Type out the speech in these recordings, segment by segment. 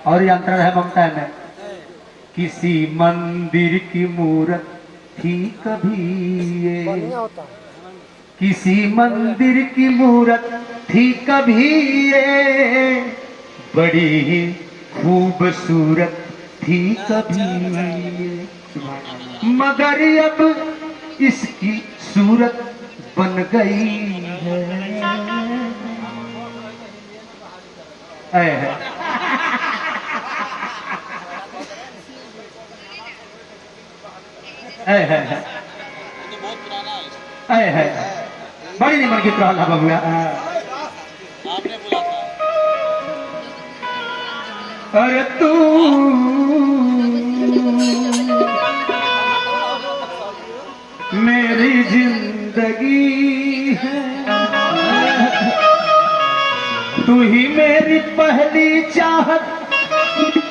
और यंत्र है ममता में, किसी मंदिर की मूरत थी कभी ये, किसी मंदिर की मूरत थी कभी ये, बड़ी ही खूबसूरत थी कभी ये, मगर अब इसकी सूरत बन गई है। बड़ी निमन गीत रहा बबुआ। आपने बोला था अरे तू मेरी जिंदगी है, तू ही मेरी पहली चाहत,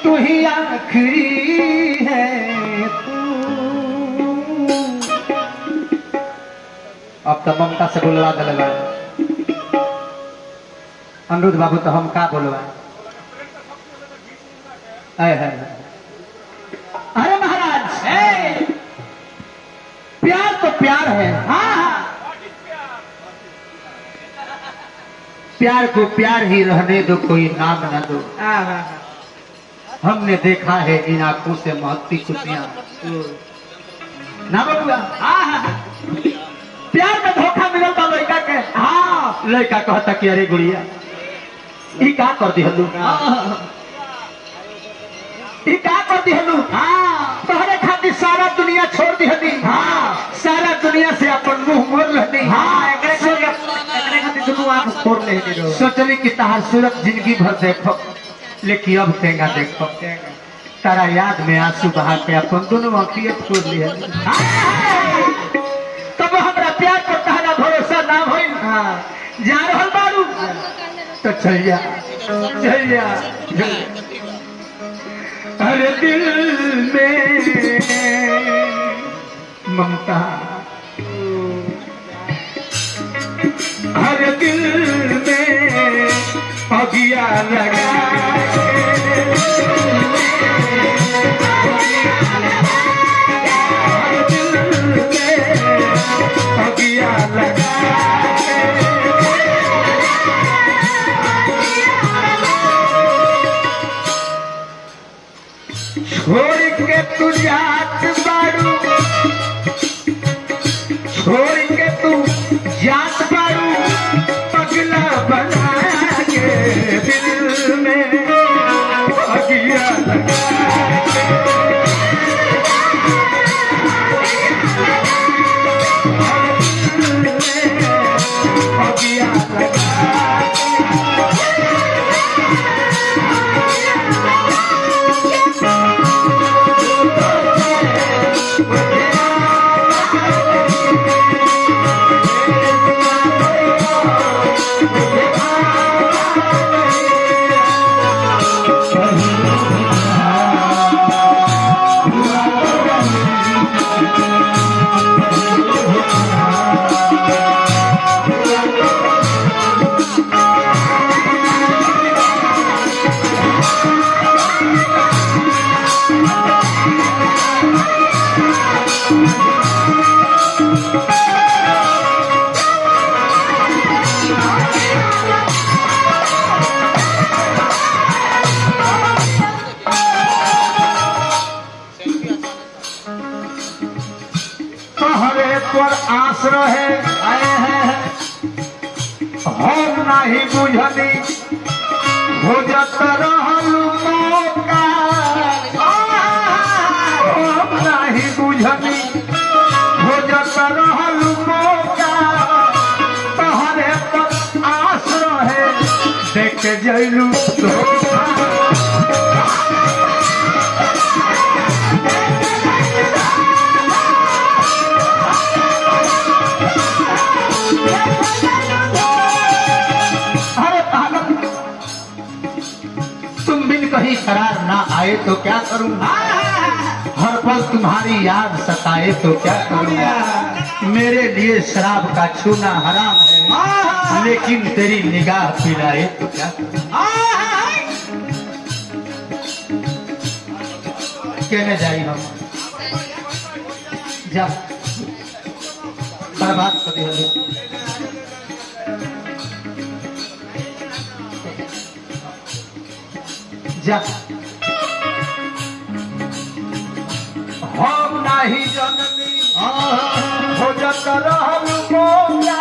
तू ही आखिरी है। अब तो ममता से बोलवा दिलवा, अनुरुद्ध बाबू तो हम का बोलवा। अरे महाराज, प्यार तो प्यार है। हाँ, प्यार को प्यार ही रहने दो, कोई नाम न दो। हमने देखा है इन आंखों से महत्ती खुशियां ना बबुआ। प्यार में धोखा मिलल बा लड़का के। हाँ, लड़का कहता कि अरे गुड़िया ई का कर दी हलू, ई का कर दी हलू। हाँ, तोहरे खातिर सारा दुनिया छोड़ दी हली। हाँ, सारा दुनिया से अपन मुंह मोड़ लहनी। हाँ, एकरे खातिर दुनू आंख फोड़ लेनी। सोचली कि तहार सूरत जिंदगी भर देखो, लेकिन अब तेंगा देखो, तारा याद में आंसू बहा के अपन दोनों आंखिए छोड़ ली है। तब हमरा प्यार पर तहरा भरोसा ना होइल। जा रहल बारू तो चलिया चलिया। अरे दिल में ममता, हर दिल में अगिया लगा, हर दिल में अगिया लगा, छोड़ के तू जात बारू, छोड़ के तू जात बारू, पगला बना के दिल में अगिया लगा के, दिल में अगिया लगा पर आस रहे। हम नहीं बुझनी खोजत रहलू मौका, हम नहीं बुझनी खोजत रहलू मौका, तोहरे पर आस रहे देख जैलू धोखा। कहीं करार ना आए तो क्या करूँगा, हर पल तुम्हारी याद सताए तो क्या करूँगा। मेरे लिए शराब का छूना हराम है, लेकिन तेरी निगाह पिलाए तो क्या करूँगा। केने जाई हम जा बर्बाद कर दिहलू जा हम नाही जननी खोजत रहलू मौला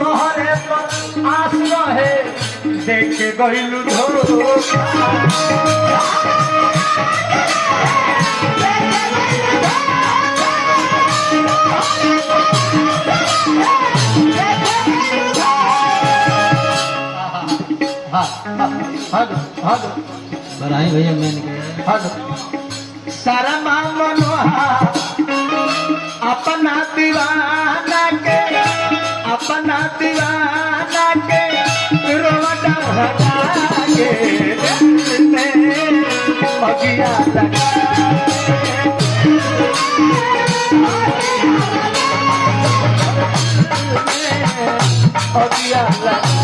तोहरे पर आस रहे देख गइलू धोखा बराई भैया मैंने सारा मामलो अपना दीवाना के रोवटा भगाए अगिया लगा अगिया लगा